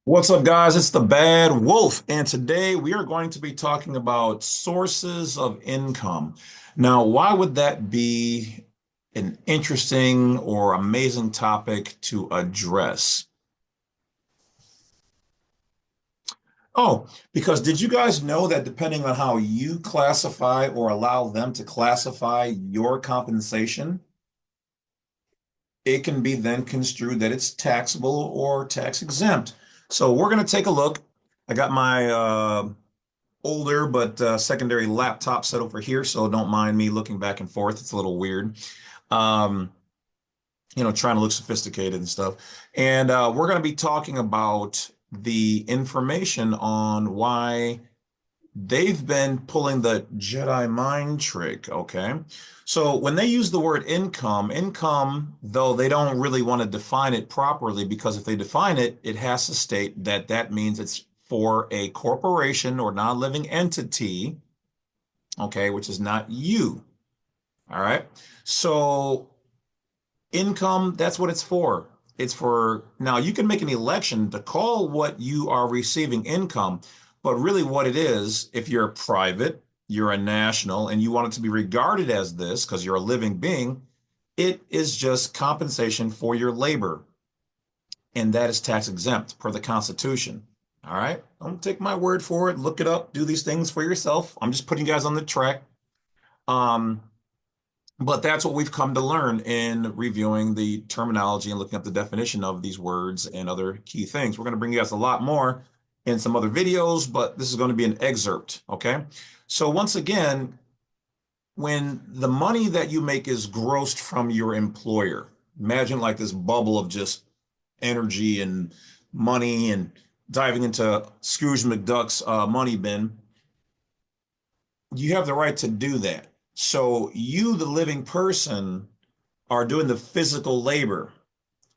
What's up, guys? It's the Bad Wolf, and today we are going to be talking about sources of income. Now, why would that be an interesting or amazing topic to address? Oh, because did you guys know that depending on how you classify or allow them to classify your compensation, it can be then construed that it's taxable or tax exempt. So we're going to take a look. I got my older but secondary laptop set over here, so don't mind me looking back and forth. It's a little weird. Um, Trying to look sophisticated and stuff. And we're going to be talking about the information on why they've been pulling the Jedi mind trick, okay? So when they use the word income, though they don't really want to define it properly, because if they define it, it has to state that that means it's for a corporation or non-living entity, okay, which is not you, all right? So income, that's what it's for. It's for, now you can make an election to call what you are receiving income, but really what it is, if you're private, you're a national, and you want it to be regarded as this because you're a living being, it is just compensation for your labor. And that is tax exempt per the Constitution. All right. Don't take my word for it. Look it up. Do these things for yourself. I'm just putting you guys on the track. Um, but that's what we've come to learn in reviewing the terminology and looking up the definition of these words and other key things. We're going to bring you guys a lot more in some other videos, but this is going to be an excerpt, okay? So once again, when the money that you make is grossed from your employer, imagine like this bubble of just energy and money and diving into Scrooge McDuck's money bin. You have the right to do that. So you, the living person, are doing the physical labor.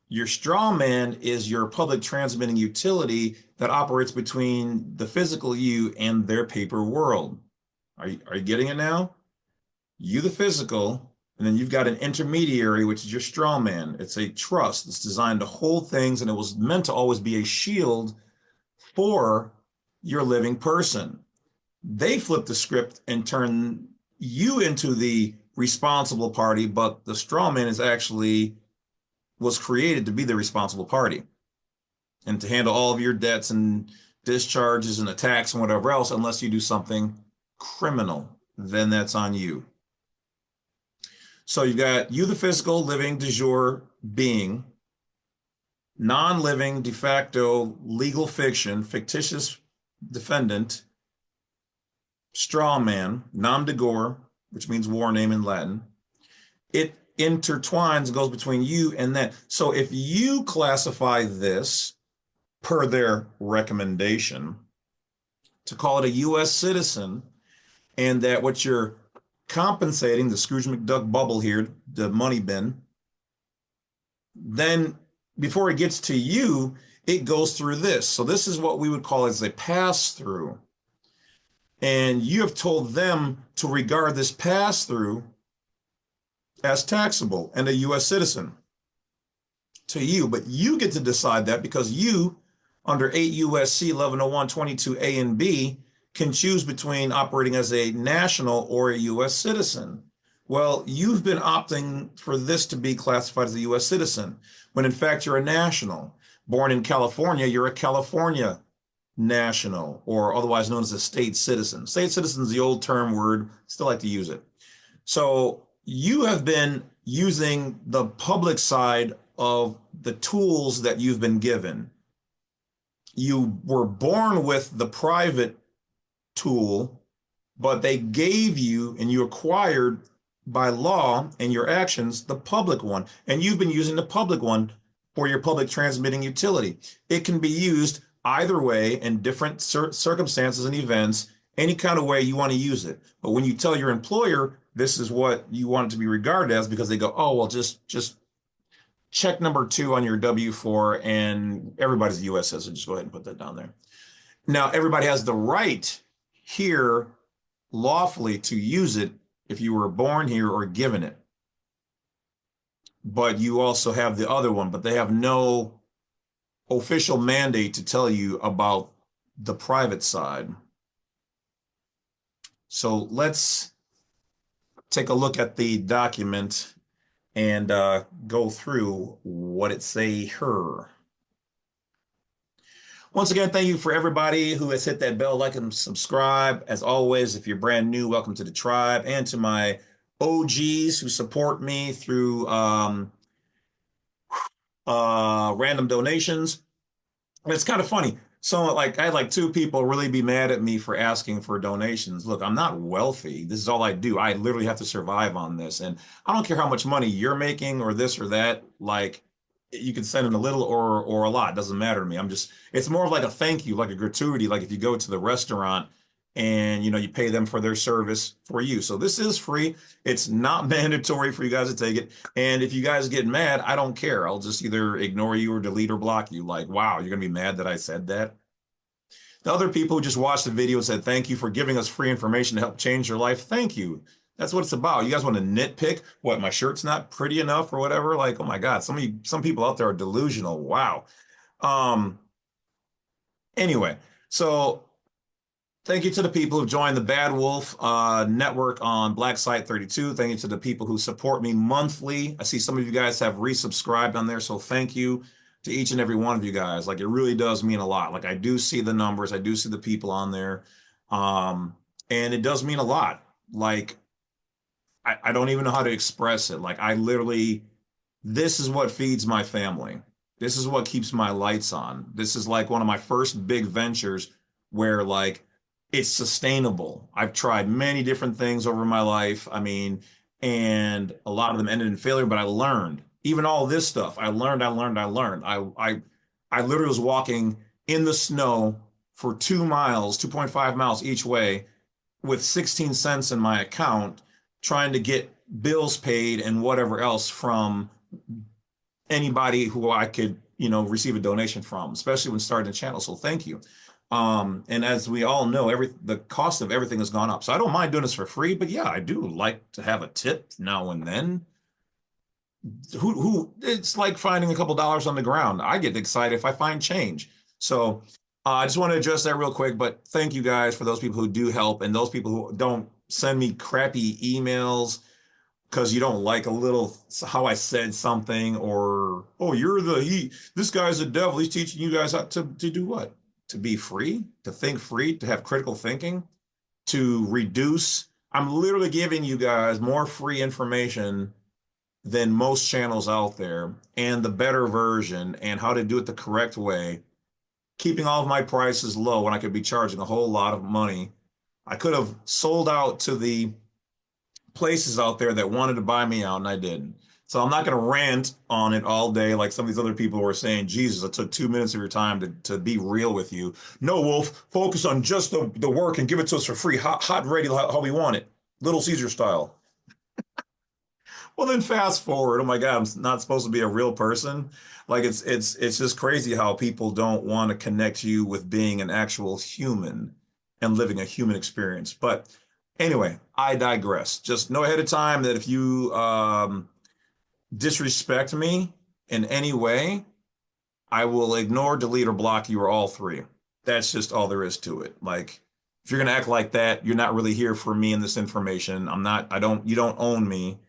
Your straw man is your public transmitting utility that operates between the physical you and their paper world. Are you getting it now? You, the physical, and then you've got an intermediary, which is your straw man. It's a trust. It's designed to hold things, and it was meant to always be a shield for your living person. They flip the script and turn you into the responsible party, but the straw man is actually was created to be the responsible party and to handle all of your debts and discharges and attacks and whatever else, unless you do something criminal, then that's on you. So you've got you, the physical, living, de jure being, non-living, de facto, legal fiction, fictitious defendant, straw man, nom de gore, which means war name in Latin. It intertwines, goes between you and that. So if you classify this per their recommendation to call it a U.S. citizen, and that what you're compensating, the Scrooge McDuck bubble here, the money bin, then before it gets to you, it goes through this. So this is what we would call as a pass through. And you have told them to regard this pass through as taxable and a U.S. citizen to you, but you get to decide that because you, under 8 U.S.C. 1101(22)(a) and B, can choose between operating as a national or a U.S. citizen. Well, you've been opting for this to be classified as a U.S. citizen, when in fact you're a national. Born in California, you're a California national, or otherwise known as a state citizen. State citizen is the old term word, still like to use it. So you have been using the public side of the tools that you've been given. You were born with the private tool, but they gave you and you acquired by law and your actions the public one. And you've been using the public one for your public transmitting utility. It can be used either way in different circumstances and events, any kind of way you want to use it. But when you tell your employer this is what you want it to be regarded as, because they go, oh, well, just check number 2 on your W-4 and everybody's a U.S. citizen. Just go ahead and put that down there. Now, everybody has the right here lawfully to use it if you were born here or given it. But you also have the other one, but they have no official mandate to tell you about the private side. So let's take a look at the document and go through what it say here. Once again, thank you for everybody who has hit that bell, like, and subscribe. As always, if you're brand new, welcome to the tribe, and to my OGs who support me through random donations. And it's kind of funny. So like I had like two people really be mad at me for asking for donations. Look, I'm not wealthy. This is all I do. I literally have to survive on this. And I don't care how much money you're making or this or that. Like you can send in a little or a lot. It doesn't matter to me. I'm just it's more of like a thank you, like a gratuity, like if you go to the restaurant and you pay them for their service for you. So this is free. It's not mandatory for you guys to take it. And if you guys get mad, I don't care. I'll just either ignore you or delete or block you. Like, wow, you're gonna be mad that I said that. The other people who just watched the video said, thank you for giving us free information to help change your life. Thank you. That's what it's about. You guys want to nitpick what my shirt's not pretty enough or whatever? Like, oh my God, some people out there are delusional. Wow. Um, anyway, so thank you to the people who joined the Badwolf network on Black Site 32. Thank you to the people who support me monthly. I see some of you guys have resubscribed on there, so thank you to each and every one of you guys. Like it really does mean a lot. Like I do see the numbers, I do see the people on there, and it does mean a lot. Like I don't even know how to express it. Like I literally, this is what feeds my family. This is what keeps my lights on. This is like one of my first big ventures where like it's sustainable. I've tried many different things over my life. I mean, and a lot of them ended in failure, but I learned. Even all this stuff, I learned, I learned, I learned. I literally was walking in the snow for 2 miles, 2.5 miles each way with 16 cents in my account, trying to get bills paid and whatever else from anybody who I could, receive a donation from, especially when starting a channel. So thank you. And as we all know, the cost of everything has gone up. So I don't mind doing this for free, but yeah, I do like to have a tip now and then. It's like finding a couple dollars on the ground. I get excited if I find change. So I just want to address that real quick, but thank you guys for those people who do help and those people who don't send me crappy emails because you don't like a little how I said something or oh this guy's a devil. He's teaching you guys how to do what? To be free, to think free, to have critical thinking, to reduce. I'm literally giving you guys more free information than most channels out there and the better version and how to do it the correct way, keeping all of my prices low when I could be charging a whole lot of money. I could have sold out to the places out there that wanted to buy me out, and I didn't. So I'm not going to rant on it all day like some of these other people were saying, Jesus, it took 2 minutes of your time to be real with you. No, Wolf, focus on just the work and give it to us for free, hot, hot and ready how we want it. Little Caesar style. Well, then fast forward. Oh my God, I'm not supposed to be a real person. Like it's just crazy how people don't want to connect you with being an actual human and living a human experience. But anyway, I digress. Just know ahead of time that if you disrespect me in any way, I will ignore, delete, or block you or all three. That's just all there is to it. Like if you're gonna act like that, you're not really here for me and this information. You don't own me.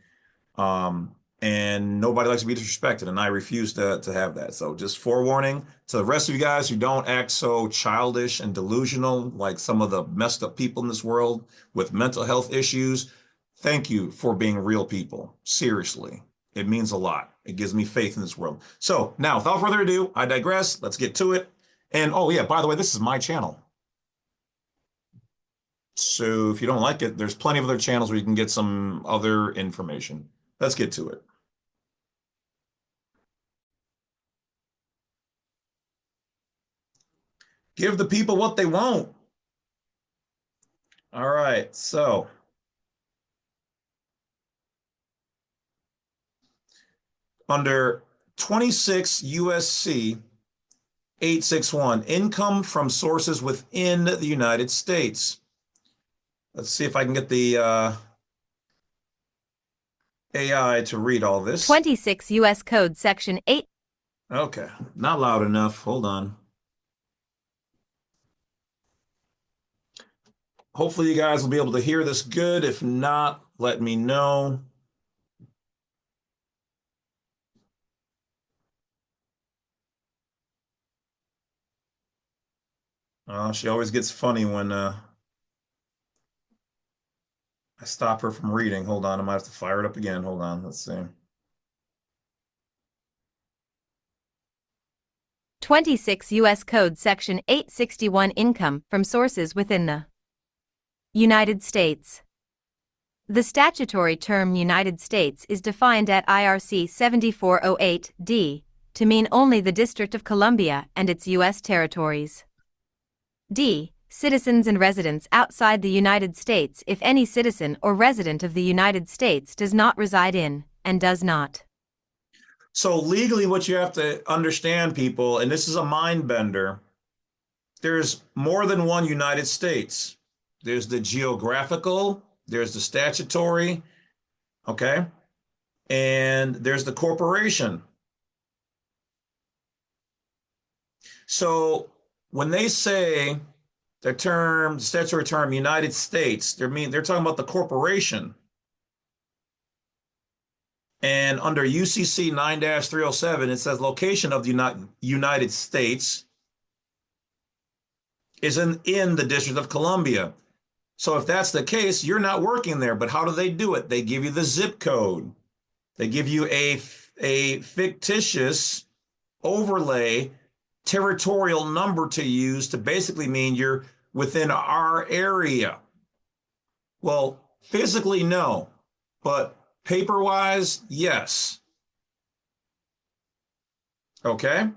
And nobody likes to be disrespected, and I refuse to have that. So just forewarning to the rest of you guys who don't act so childish and delusional like some of the messed up people in this world with mental health issues. Thank you for being real people. Seriously, it means a lot. It gives me faith in this world. So now, without further ado, I digress. Let's get to it. And oh yeah, by the way, this is my channel. So if you don't like it, there's plenty of other channels where you can get some other information. Let's get to it. Give the people what they want. All right, so under 26 U.S.C. 861, income from sources within the United States. Let's see if I can get the AI to read all this. 26 U.S. Code Section 8. Okay, not loud enough. Hold on. Hopefully you guys will be able to hear this good. If not, let me know. She always gets funny when I stop her from reading. Hold on, I might have to fire it up again. Hold on, let's see. 26 U.S. Code Section 861 Income from sources within the United States. The statutory term United States is defined at IRC 7408D to mean only the District of Columbia and its U.S. territories. D. Citizens and residents outside the United States if any citizen or resident of the United States does not reside in, and does not. So legally, what you have to understand, people, and this is a mind bender, there's more than one United States. There's the geographical, there's the statutory, okay? And there's the corporation. So when they say the statutory term United States, they're talking about the corporation. And under UCC 9-307, it says location of the United States is in the District of Columbia. So if that's the case, you're not working there. But how do they do it? They give you the zip code. They give you a fictitious overlay territorial number to use to basically mean you're within our area. Well, physically, no, but paper-wise, yes. Okay?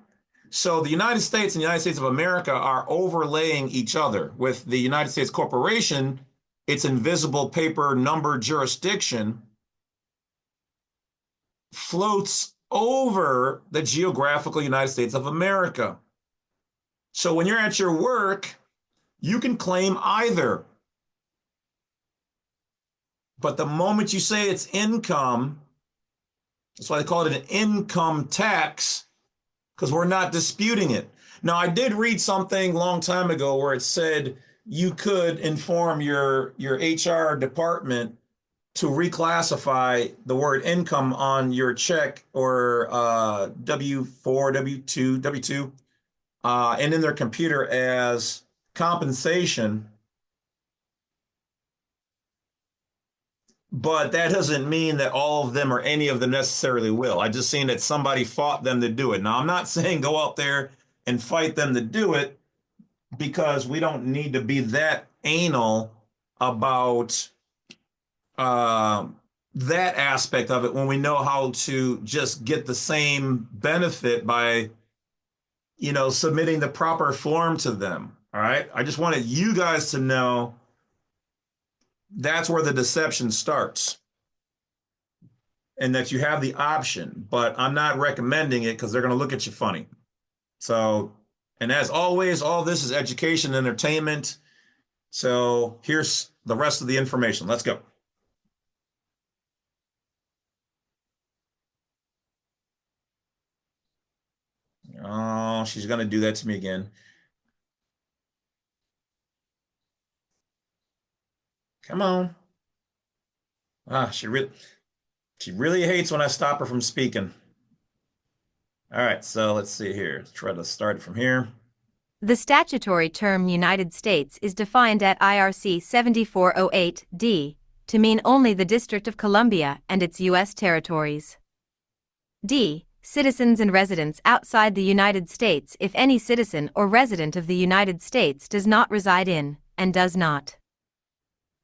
So the United States and the United States of America are overlaying each other. With the United States Corporation, its invisible paper number jurisdiction floats over the geographical United States of America. So when you're at your work, you can claim either. But the moment you say it's income, that's why they call it an income tax, because we're not disputing it. Now, I did read something a long time ago where it said you could inform your HR department to reclassify the word income on your check or W-4, W-2, and in their computer as compensation. But that doesn't mean that all of them or any of them necessarily will. I just seen that somebody fought them to do it. Now, I'm not saying go out there and fight them to do it because we don't need to be that anal about that aspect of it when we know how to just get the same benefit by, submitting the proper form to them. All right. I just wanted you guys to know that's where the deception starts and that you have the option, but I'm not recommending it because they're going to look at you funny. So, and as always, all this is education and entertainment. So here's the rest of the information. Let's go. Oh, she's going to do that to me again. Come on. She really hates when I stop her from speaking. All right, so let's see here. Let's try to start from here. The statutory term United States is defined at IRC 7408D to mean only the District of Columbia and its U.S. territories. D. Citizens and residents outside the United States if any citizen or resident of the United States does not reside in, and does not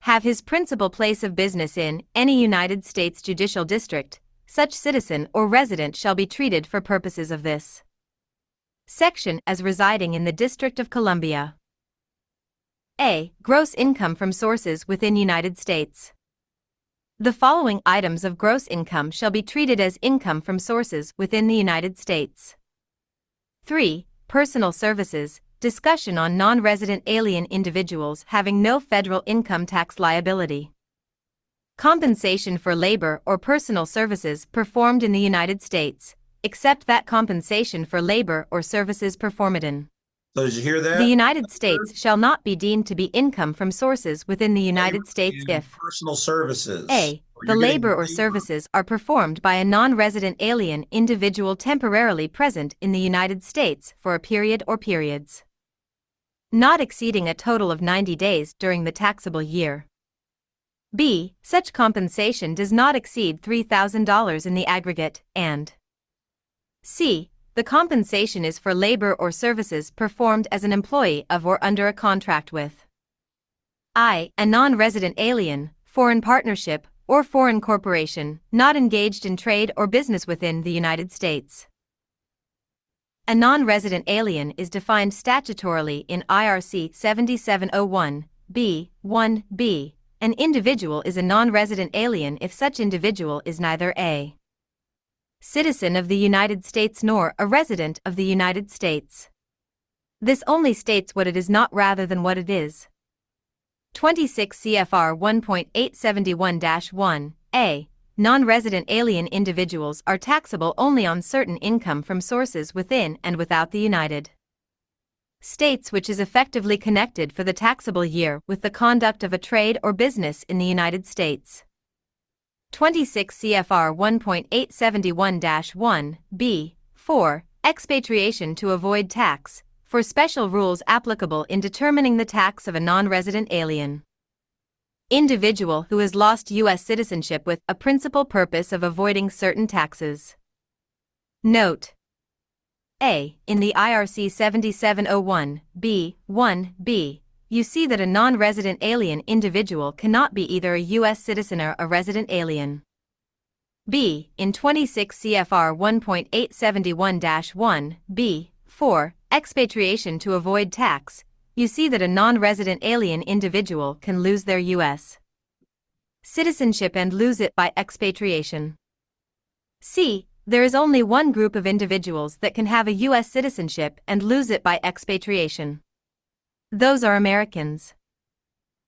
have his principal place of business in any United States judicial district, such citizen or resident shall be treated for purposes of this section as residing in the District of Columbia. A. Gross income from sources within United States. The following items of gross income shall be treated as income from sources within the United States. 3. Personal services. Discussion on non-resident alien individuals having no federal income tax liability. Compensation for labor or personal services performed in the United States, except that compensation for labor or services performed in So did you hear the that? United States shall not be deemed to be income from sources within the United Labor States and if personal services. a. Or The you're getting labor or labor. services are performed by a non-resident alien individual temporarily present in the United States for a period or periods not exceeding a total of 90 days during the taxable year. B. Such compensation does not exceed $3,000 in the aggregate, and C. The compensation is for labor or services performed as an employee of or under a contract with I. A non-resident alien, foreign partnership, or foreign corporation, not engaged in trade or business within the United States. A non-resident alien is defined statutorily in IRC 7701, B1b. An individual is a non-resident alien if such individual is neither a citizen of the United States nor a resident of the United States. This only states what it is not rather than what it is. 26 CFR 1.871-1, non-resident alien individuals are taxable only on certain income from sources within and without the United States which is effectively connected for the taxable year with the conduct of a trade or business in the United States. 26 CFR 1.871-1, b. 4. Expatriation to avoid tax, for special rules applicable in determining the tax of a non-resident alien individual who has lost U.S. citizenship with a principal purpose of avoiding certain taxes. Note: A. In the IRC 7701, B1b, you see that a non-resident alien individual cannot be either a U.S. citizen or a resident alien. B. In 26 CFR 1.871-1, B4, expatriation to avoid tax, you see that a non-resident alien individual can lose their U.S. citizenship and lose it by expatriation. C. There is only one group of individuals that can have a U.S. citizenship and lose it by expatriation. Those are Americans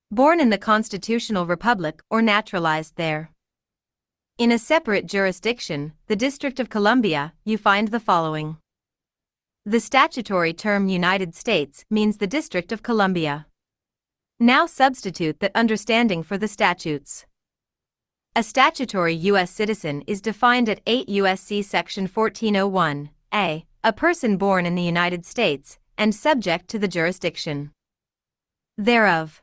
born in the constitutional republic or naturalized there. In a separate jurisdiction, the District of Columbia, you find the following. The statutory term United States means the District of Columbia. Now substitute that understanding for the statutes. A statutory U.S. citizen is defined at 8 U.S.C. Section 1401, a person born in the United States and subject to the jurisdiction thereof.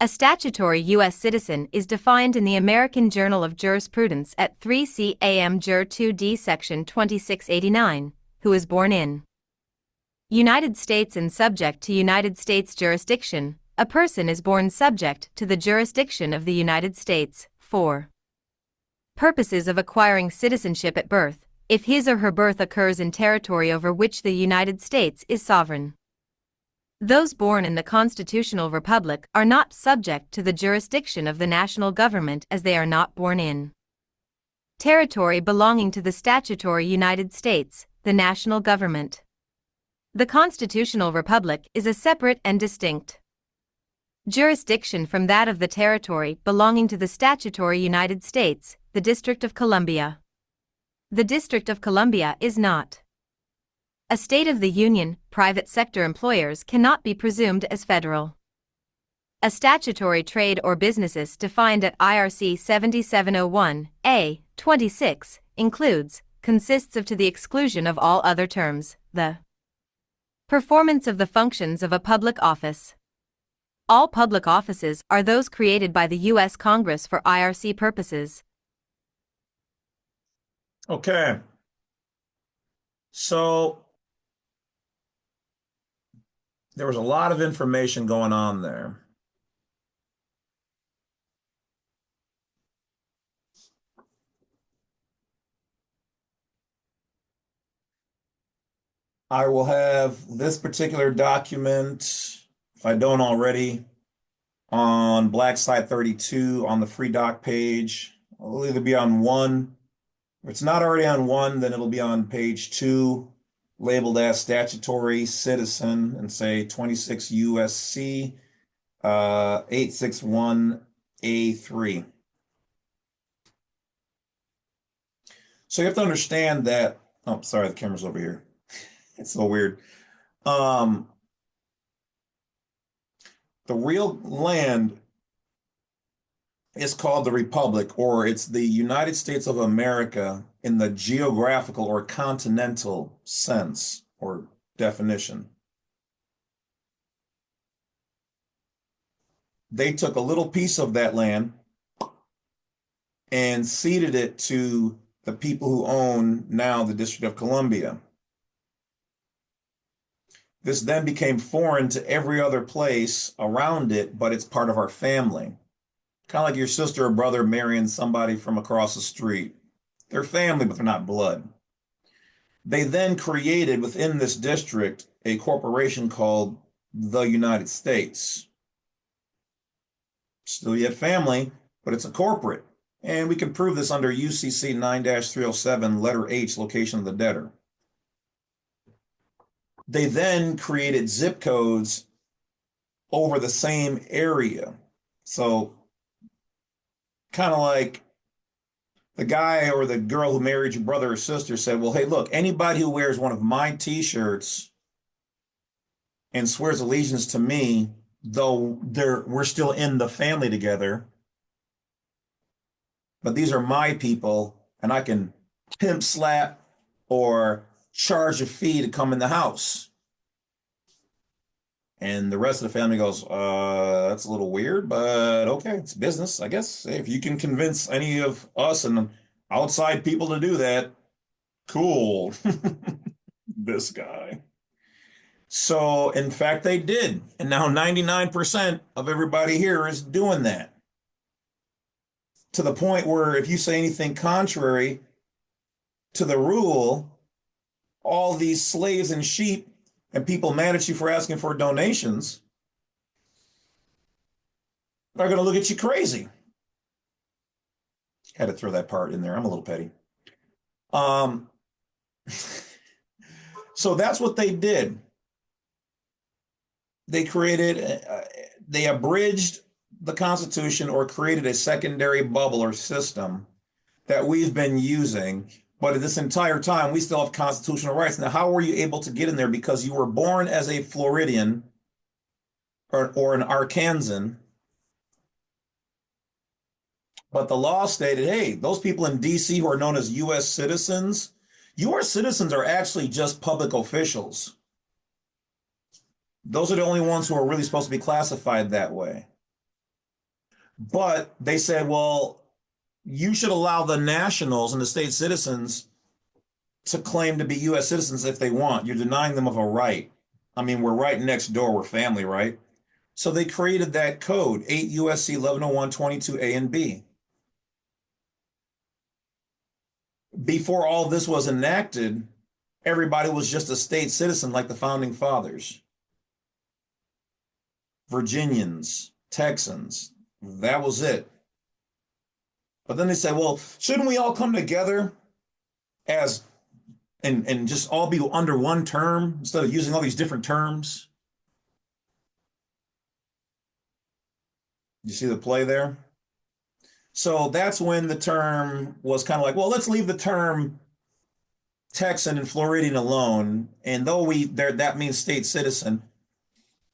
A statutory U.S. citizen is defined in the American Journal of Jurisprudence at 3 Cam Jur 2d Section 2689, who is born in United States and subject to United States jurisdiction. A person is born subject to the jurisdiction of the United States, for purposes of acquiring citizenship at birth, if his or her birth occurs in territory over which the United States is sovereign. Those born in the constitutional republic are not subject to the jurisdiction of the national government as they are not born in territory belonging to the statutory United States, the national government. The constitutional republic is a separate and distinct jurisdiction from that of the territory belonging to the statutory United States, the District of Columbia. The District of Columbia is not a state of the Union. Private sector employers cannot be presumed as federal. A statutory trade or businesses defined at IRC 7701, A, 26, includes, consists of to the exclusion of all other terms, the performance of the functions of a public office. All public offices are those created by the U.S. Congress for IRC purposes. Okay. So there was a lot of information going on there. I will have this particular document, if I don't already, on Black Site 32 on the free doc page. It'll either be on one. If it's not already on one, then it'll be on page 2, labeled as statutory citizen, and say 26 U.S.C. 861A3. So you have to understand that Oh, sorry, the camera's over here. It's so weird. Um, the real land is called the Republic, or it's the United States of America in the geographical or continental sense or definition. They took a little piece of that land and ceded it to the people who own now the District of Columbia. This then became foreign to every other place around it, but it's part of our family. Kind of like your sister or brother marrying somebody from across the street. They're family, but they're not blood. They then created within this district a corporation called the United States. Still yet family, but it's a corporate. And we can prove this under UCC 9-307, letter H, location of the debtor. They then created zip codes over the same area. So kind of like the guy or the girl who married your brother or sister said, well, hey, look, anybody who wears one of my t-shirts and swears allegiance to me, though we're still in the family together, but these are my people, and I can pimp slap or charge a fee to come in the house. And the rest of the family goes, that's a little weird, but okay, it's business, I guess. If you can convince any of us and outside people to do that, cool. This guy. So, in fact, they did. And now 99% of everybody here is doing that. To the point where if you say anything contrary to the rule, all these slaves and sheep and people mad at you for asking for donations are going to look at you crazy. Had to throw that part in there. I'm a little petty. Um, so that's what they did. They created, they abridged the Constitution or created a secondary bubble or system that we've been using. But this entire time, we still have constitutional rights. Now, how were you able to get in there? Because you were born as a Floridian or an Arkansan. But the law stated, hey, those people in DC who are known as U.S. citizens, U.S. citizens are actually just public officials. Those are the only ones who are really supposed to be classified that way. But they said, well, you should allow the nationals and the state citizens to claim to be U.S. citizens if they want. You're denying them of a right. I mean, we're right next door. We're family, right? So they created that code, 8 U.S.C. 1101 22A and B. Before all this was enacted, everybody was just a state citizen like the founding fathers. Virginians, Texans, that was it. But then they said, well, shouldn't we all come together as and just all be under one term instead of using all these different terms? You see the play there? So that's when the term was kind of like, well, let's leave the term Texan and Floridian alone. And though that means state citizen,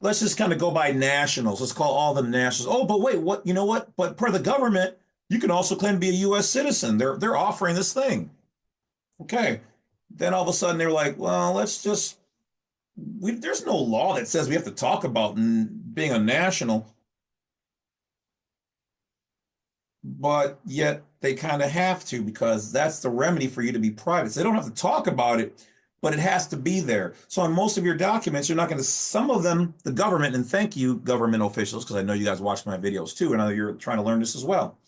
let's just kind of go by nationals. Let's call all the nationals. Oh, but wait, what? You know what? But per the government, you can also claim to be a U.S. citizen. They're offering this thing. Okay. Then all of a sudden they're like, well, there's no law that says we have to talk about being a national. But yet they kind of have to because that's the remedy for you to be private. So they don't have to talk about it, but it has to be there. So on most of your documents, you're not going to, some of them, the government, and thank you, government officials, because I know you guys watch my videos too, and I know you're trying to learn this as well.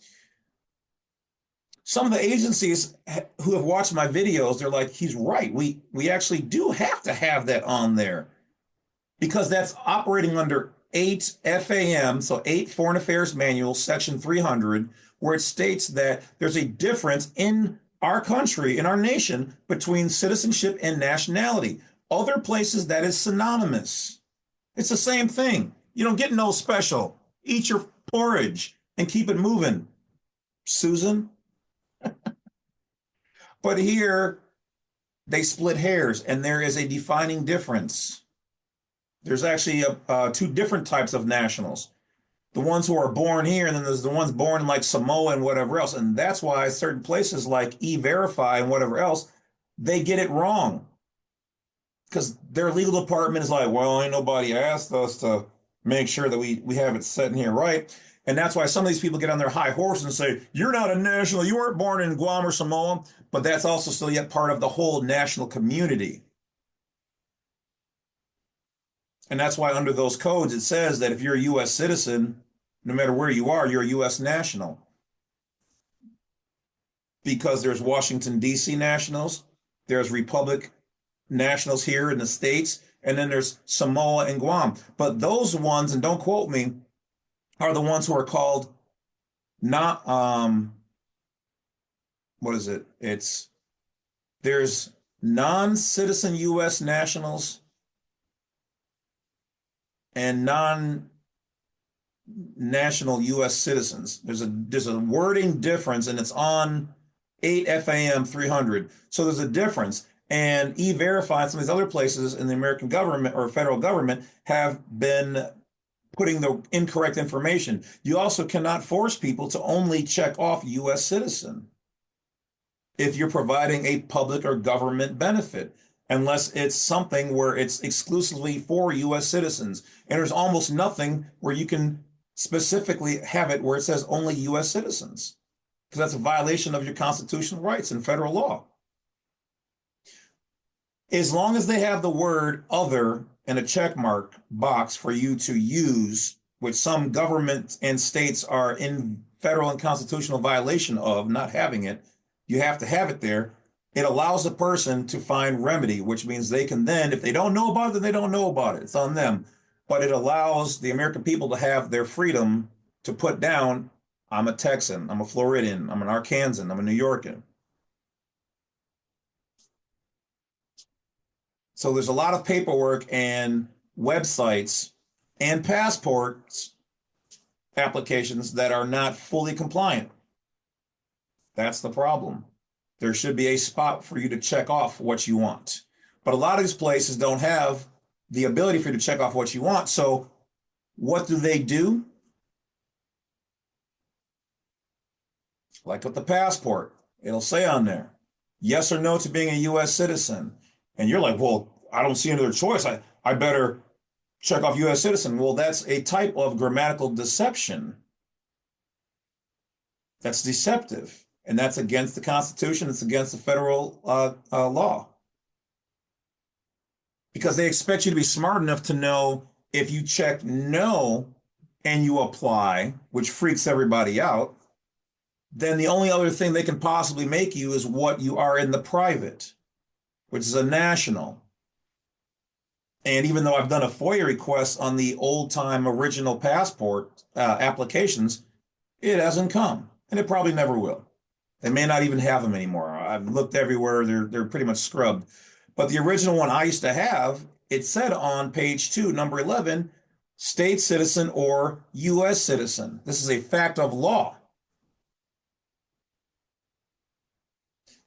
Some of the agencies who have watched my videos, they're like, he's right. We actually do have to have that on there because that's operating under 8 FAM, so 8 Foreign Affairs Manual, Section 300, where it states that there's a difference in our country, in our nation, between citizenship and nationality. Other places that is synonymous. It's the same thing. You don't get no special. Eat your porridge and keep it moving, Susan. But here, they split hairs, and there is a defining difference. There's actually two different types of nationals. The ones who are born here, and then there's the ones born in like Samoa and whatever else. And that's why certain places like E-Verify and whatever else, they get it wrong. Because their legal department is like, well, ain't nobody asked us to make sure that we have it set in here right. And that's why some of these people get on their high horse and say, you're not a national, you weren't born in Guam or Samoa, but that's also still yet part of the whole national community. And that's why under those codes, it says that if you're a U.S. citizen, no matter where you are, you're a U.S. national. Because there's Washington, D.C. nationals, there's Republic nationals here in the States, and then there's Samoa and Guam. But those ones, and don't quote me, are the ones who are called not, what is it? There's non-citizen U.S. nationals and non-national U.S. citizens. There's a wording difference, and it's on 8 FAM 300. So there's a difference. And E-Verify and some of these other places in the American government or federal government have been putting the incorrect information. You also cannot force people to only check off U.S. citizen if you're providing a public or government benefit, unless it's something where it's exclusively for U.S. citizens. And there's almost nothing where you can specifically have it where it says only U.S. citizens, because that's a violation of your constitutional rights and federal law. As long as they have the word other and a check mark box for you to use, which some governments and states are in federal and constitutional violation of not having it, you have to have it there. It allows the person to find remedy, which means they can then, if they don't know about it, then they don't know about it. It's on them. But it allows the American people to have their freedom to put down, I'm a Texan, I'm a Floridian, I'm an Arkansan, I'm a New Yorker. So there's a lot of paperwork and websites and passports applications that are not fully compliant. That's the problem. There should be a spot for you to check off what you want. But a lot of these places don't have the ability for you to check off what you want. So what do? Like with the passport, it'll say on there, yes or no to being a U.S. citizen. And you're like, well, I don't see another choice. I better check off U.S. citizen. Well, that's a type of grammatical deception. That's deceptive. And that's against the Constitution. It's against the federal law. Because they expect you to be smart enough to know if you check no and you apply, which freaks everybody out, then the only other thing they can possibly make you is what you are in the private, which is a national. And even though I've done a FOIA request on the old-time original passport applications, it hasn't come, and it probably never will. They may not even have them anymore. I've looked everywhere. They're pretty much scrubbed. But the original one I used to have, it said on page 2, number 11, state citizen or U.S. citizen. This is a fact of law.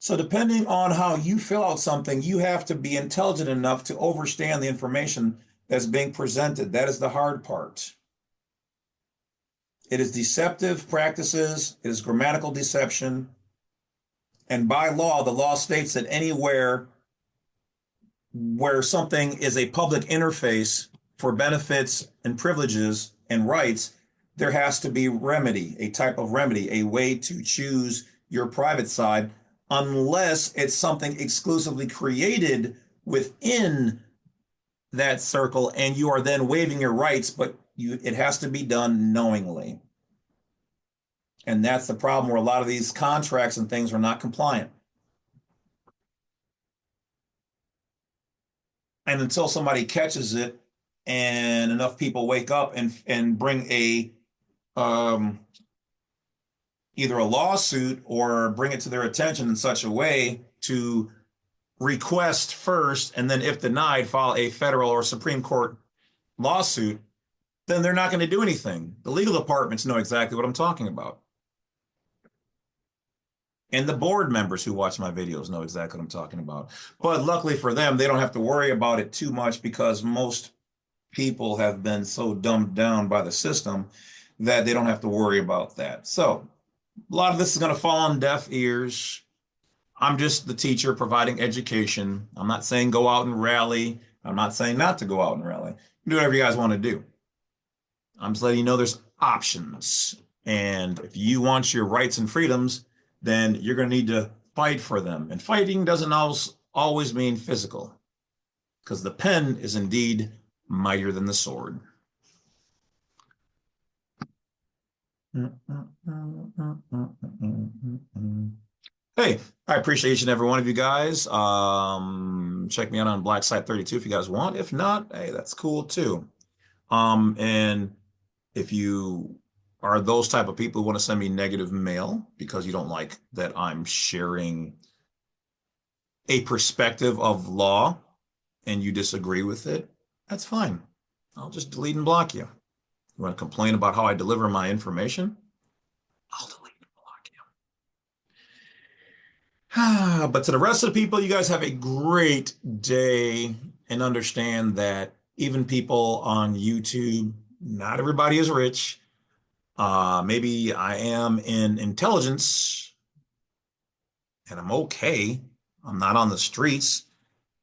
So depending on how you fill out something, you have to be intelligent enough to understand the information that's being presented. That is the hard part. It is deceptive practices. It is grammatical deception. And by law, the law states that anywhere where something is a public interface for benefits and privileges and rights, there has to be remedy, a type of remedy, a way to choose your private side, unless it's something exclusively created within that circle and you are then waiving your rights, but it has to be done knowingly. And that's the problem where a lot of these contracts and things are not compliant. And until somebody catches it and enough people wake up and bring either a lawsuit or bring it to their attention in such a way to request first, and then if denied, file a federal or Supreme Court lawsuit, then they're not going to do anything. The legal departments know exactly what I'm talking about. And the board members who watch my videos know exactly what I'm talking about. But luckily for them, they don't have to worry about it too much because most people have been so dumbed down by the system that they don't have to worry about that. So a lot of this is going to fall on deaf ears. I'm just the teacher providing education. I'm not saying go out and rally. I'm not saying not to go out and rally. Do whatever you guys want to do. I'm just letting you know there's options. And if you want your rights and freedoms, then you're going to need to fight for them. And fighting doesn't always mean physical, because the pen is indeed mightier than the sword. Hey, I appreciate each and every one of you guys. Check me out on Black Site 32 if you guys want. If not, hey, that's cool too. And if you are those type of people who want to send me negative mail because you don't like that I'm sharing a perspective of law and you disagree with it, that's fine. I'll just delete and block you. You want to complain about how I deliver my information? I'll delete and block you. But to the rest of the people, you guys have a great day and understand that even people on YouTube, not everybody is rich. Maybe I am in intelligence and I'm okay. I'm not on the streets,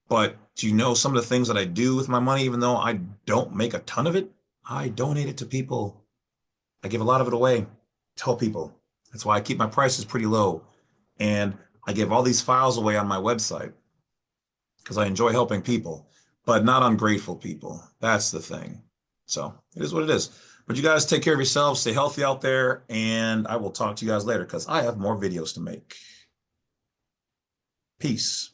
but do you know some of the things that I do with my money, even though I don't make a ton of it? I donate it to people. I give a lot of it away to help people. That's why I keep my prices pretty low. And I give all these files away on my website because I enjoy helping people, but not ungrateful people. That's the thing. So it is what it is. But you guys take care of yourselves, stay healthy out there, and I will talk to you guys later because I have more videos to make. Peace.